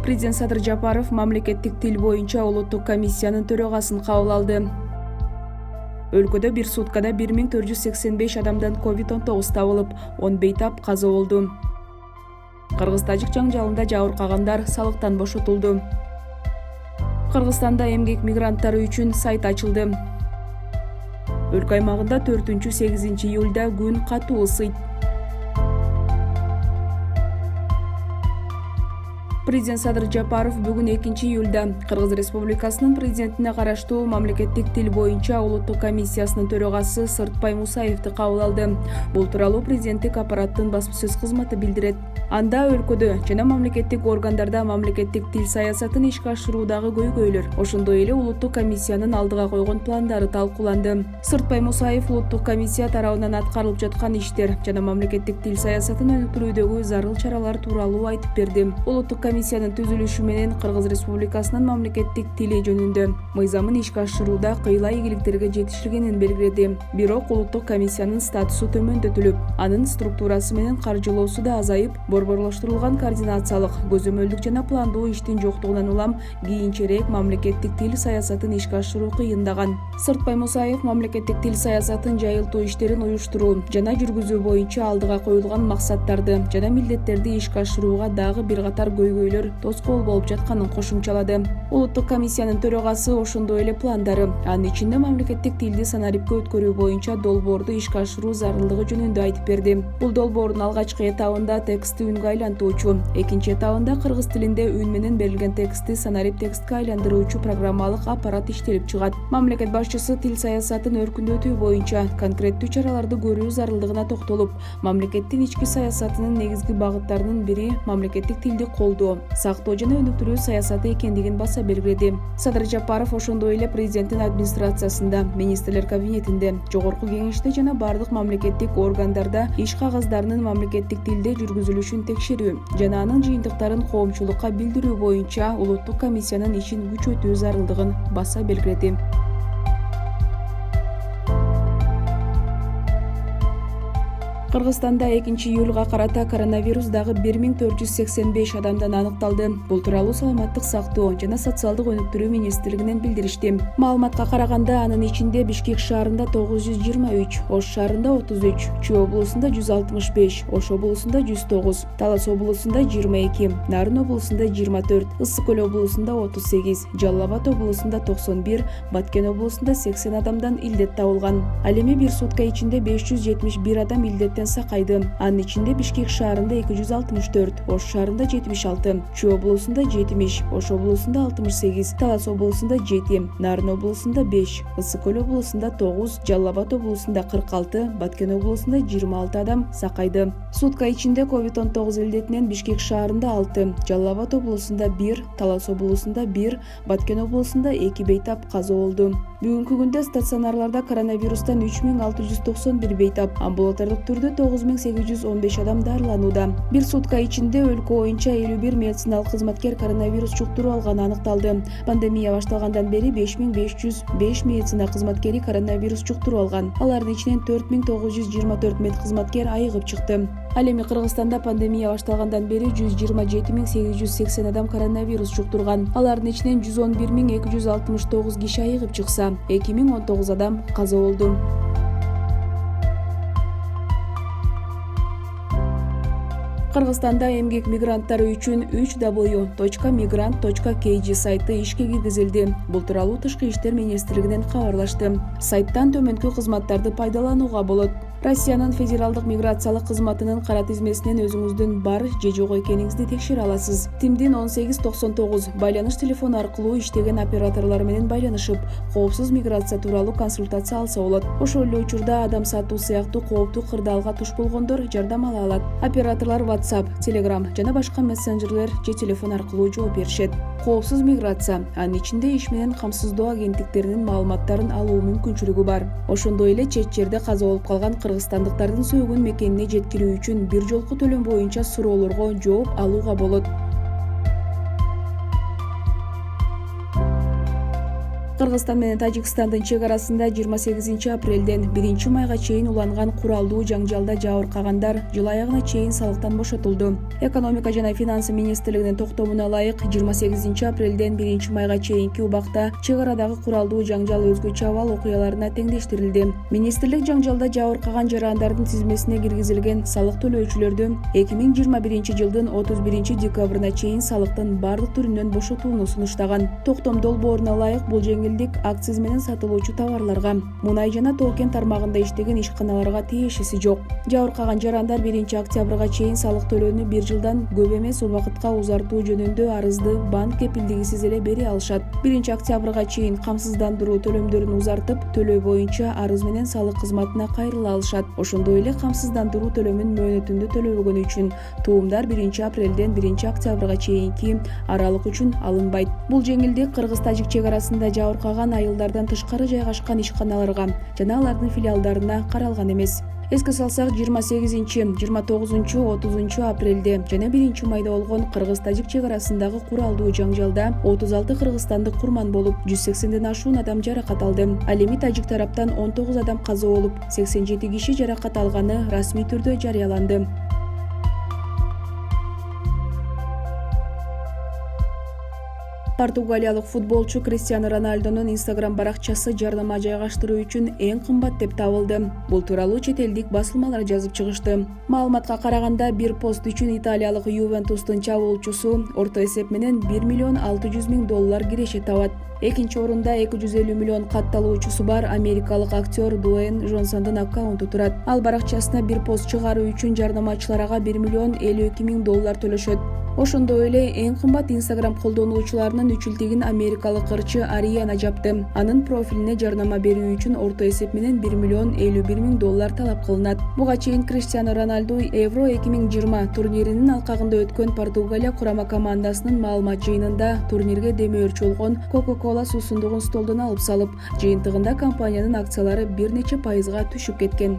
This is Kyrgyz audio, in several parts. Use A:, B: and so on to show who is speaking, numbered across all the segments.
A: Президент Садыр Жапаров мамлекеттик тил боюнча улуттук комиссиянын төрөгасын кабыл алды. Өлкөдө бир суткада 1485 адамдан COVID-19 табылып, 10 бейтап каза болду. Кыргыз-тажик жаңжалында жабыркагандар салыктан бошотулду. Кыргызстанда эмгек мигранттары үчүн сайт ачылды. Өлкө аймагында 4-8 июлда күн катуу ысыйт. Президент Садыр Жапаров бүгүн 2 июлда Кыргыз Республикасынын президентине караштуу мамлекеттик тил боюнча улуттук комиссиясынын төрагасы Сыртбай Мусаевди кабыл алды. Бул тууралуу президенттик аппараттын басма сөз кызматы билдирет. Анда өлкөдө жана мамлекеттик органдарда мамлекеттик тил саясатын ишке ашыруудагы көйгөйлөр, ошондой эле улуттук комиссиянын алдыга койгон пландары талкууланды. Сыртбай Мусаев улуттук комиссия тарабынан аткарылып жаткан иштер жана мамлекеттик тил саясатын өнүктүрүүдөгү зарыл чаралар тууралуу айтып берди. Улуттук комиссиянын түзүлүшү менен Кыргыз Республикасынын мамлекеттик тили жөнүндө мыйзамын ишке ашырууда кыйла ийгиликтерге жетишилгенин белгиледи. Бирок улуттук комиссиянын статусу төмөндөтүлүп, анын структурасы менен каржылоосу да азайып, борборлоштурулган координациялык, көзөмөлдүк жана пландуу иштин жоктугунан улам кийинчерээк мамлекеттик тил саясатын ишке ашыруу кыйындаган. Сыртбай Мусаев мамлекеттик тил саясатын жайылтуу иштерин уюштуруу жана жүргүзүү боюнча алдыга коюлган максаттарды жана милдеттерди ишке ашырууга дагы бир катар көйгөйлөр тоскоол болуп жатканын кошумчалады. Улуттук комиссиянын төрагасы ошондой эле пландары, анын ичинде мамлекеттик тилди санарипке өткөрүү боюнча долбоорду ишке ашыруу зарылдыгы жөнүндө айтып берди. Бул долбоордун алгачкы этабында текстти үнгө айлантуучу, экинчи этабында кыргыз тилинде үн менен берилген текстти санарип текстке айландыруучу программалык аппарат иштелип чыгат. Мамлекет башчысы тил саясатын өркүндөтүү боюнча конкреттүү чараларды көрүү зарылдыгына токтолуп, мамлекеттин ички саясатынын негизги багыттарынын бири мамлекеттик тилди колдоо, сактоо жана өнүктүрүү саясаты экендигин баса белгиледи. Садыр Жапаров ошондой эле президенттин администрациясында, министрлер кабинетинде, жогорку кеңеште жана бардык мамлекеттик органдарда иш кагаздарынын мамлекеттик тилде жүргүзүлүшүн текшерүү жана анын жыйынтыктарын коомчулукка билдирүү боюнча улуттук комиссиянын ишин күчөтүү зарылдыгын баса белгиледи. Кыргызстанда 2 июлга карата коронавирус дагы 1485 адамдан аныкталды. Бул тууралуу саламаттык сактоо жана социалдык өнүктүрүү министрлигинен билдиришти. Маалыматка караганда анын ичинде Бишкек шаарында 923, Ош шаарында 33, Чүй облусунда 165, Ош облусунда 109, Талас облусунда 22, Нарын облусунда 24, Ысык көл облусунда 38, Жалал Абад облусунда 91, Баткен облусунда 80 адамдан илдет табылган. Ал эми бир сутка ичинде 571 адам илдет сакайды. Анын ичинде Бишкек шаарында 264, Ош шаарында 76, Чүй облусунда 70, Ош облусунда 68, Талас облусунда 7, Нарын облусунда 5, Ысык көл облусунда 9, Жалал Абад облусунда 46, Баткен облусунда 26 адам сакайды. Сутка ичинде COVID-19 илдетинен Бишкек шаарында 6, Жалал Абад облусунда 1, Талас облусунда 1, Баткен облусунда 2 бейтап каза болду. Бүгүнкү күндө стационарларда коронавирустан 3691 бейтап, амбулатордук түрдө 9815 адам дарыланууда. Бир сутка ичинде өлкө боюнча 51 медициналык кызматкер коронавирус жуктуруп алганы аныкталды. Пандемия башталгандан бери 5505 медицина кызматкери коронавирус жуктуруп алган. Алардын ичинен 4924 медкызматкер айыгып чыкты. Ал эми Кыргызстанда пандемия башталгандан бери 127880 адам коронавирус жуктурган. Алардын ичинен 111269 киши айыгып чыкса, 2019 адам каза болду. Кыргызстанда эмгек мигранттары үчүн www.migrant.kg сайты ишке киргизилди. Бул тууралуу Тышкы иштер министрлигинен кабарлашты. Сайттан төмөнкү кызматтарды пайдаланууга болот. Россиянын федералдык миграциялык кызматынын кара тизмесинен өзүңүздүн бар же жок экениңизди текшере аласыз. Тимдин 1899 байланыш телефону аркылуу иштеген операторлор менен байланышып, коопсуз миграция тууралуу консультация алса болот. Ошол эле учурда адам сатуу сыяктуу кооптуу кырдаалга туш болгондор жардам ала алат. Операторлор WhatsApp, Telegram жана башка мессенджерлер же телефон аркылуу жооп беришет. Коопсуз миграция, анын ичинде иш менен камсыздоо агенттиктеринин маалыматтарын алуу мүмкүнчүлүгү бар. Ошондой эле чет жерде каза болуп калган кыргызстандыктардын сөөгүн мекенине жеткирүү үчүн бир жолку төлөм боюнча суроолорго жооп алууга болот. Кыргызстан менен Тажикстандын чек арасында 28 апрелден 1 майга чейин уланган куралдуу жаңжалда жабыркагандар жыл аягына чейин салыктан бошотулду. Экономика жана финансы министрлигинин токтомуна ылайык 28 апрелден 1 майга чейинки убакта чек арадагы куралдуу жаңжал өзгөчө абал окуяларына теңдештирилди. Министрлик жаңжалда жабыркаган жарандардын тизмесине киргизилген салык төлөөчүлөрдү 2021 жылдын 31 декабрына чейин салыктын бардык түрүнөн бошотууну сунуштаган. Токтом долбооруна ылайык бул акциз менен сатылуучу товарларга, мунай жана тоо-кен тармагында иштеген ишканаларга тиешеси жок. Жабыркаган жарандар 1 октябрга чейин салык төлөөнү 1 жылдан көп эмес убакытка узартуу жөнүндө арызды банк кепилдигисиз эле бере алышат. 1 октябрга чейин камсыздандыруу төлөмдөрүн узартып, төлөө боюнча арыз менен салык кызматына кайрыла алышат. Ошондой эле камсыздандыруу төлөмүн мөөнөтүндө төлөбөгөнү үчүн туумдар 1 апрелден 1 октябрга чейинки аралык үчүн алынбайт. Бул жеңилдик кыргыз-тажик чек арасында жабыркаган айылдардан тышкары жайгашкан ишканаларга жана алардын филиалдарына каралган эмес. Эске салсак, 28, 29, 30 апрелде жана 1 майда болгон кыргыз-тажик чек арасындагы куралдуу жаңжалда 36 кыргызстандык курман болуп, 180ден ашуун адам жаракат алды. Ал эми тажик тараптан 19 адам каза болуп, 87 киши жаракат алганы расмий түрдө жарыяланды. Португалиялык футболчу Криштиану Роналдонун Instagram баракчасы жарнама жайгаштыруу үчүн эң кымбат деп табылды. Бул тууралуу чет элдик басылмалар жазып чыгышты. Маалыматка караганда, бир пост үчүн италиялык Ювентустун чабуулчусу орто эсеп менен $1 миллион 600 000 киреше табат. Экинчи орунда 250 миллион катталуучусу бар америкалык актер Дуэйн Джонсондун аккаунту турат. Ал баракчасына бир пост чыгаруу үчүн жарнамачыларга $1 миллион 52 000 төлөшөт. Ошондой эле эң кымбат Instagram колдонуучуларынын үчүлтигин америкалык ырчы Ариана жапты. Анын профилине жарнама берүү үчүн орто эсеп менен $1 миллион 51 000 талап кылынат. Буга чейин Криштиану Роналду Евро 2020 турниринин алкагында өткөн Португалия курама командасынын маалымат жыйынында турнирге демөөрчү болгон Coca-Cola суусундугун столдон алып салып, жыйынтыгында компаниянын акциялары бир нече пайызга түшүп кеткен.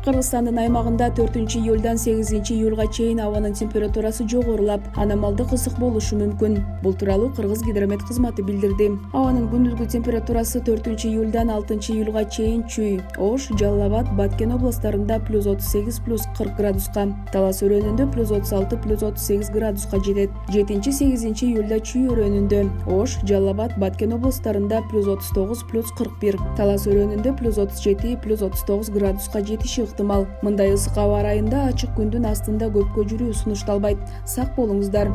A: Кыргызстандын аймагында 4-июлдан 8-июлга чейин абанын температурасы жогорулап, аномалдык ысык болушу мүмкүн. Бул тууралуу Кыргыз гидромет кызматы билдирди. Абанын күндүзгү температурасы 4-июлдан 6-июлга чейин Чүй, Ош, Жалал Абад, Баткен областарында +38–+40 градуска, Талас өрөөнүндө +36–+38 градуска жетет. 7-8 Чүй өрөөнүндө Ош, Жалал Абад, Баткен областарында +39–41, Талас өрөөнүндө +37–39 градуска жетиши Мындай ысык аба ырайында ачык күндүн астында көпкө жүрүү сунушталбайт. Сак болуңуздар.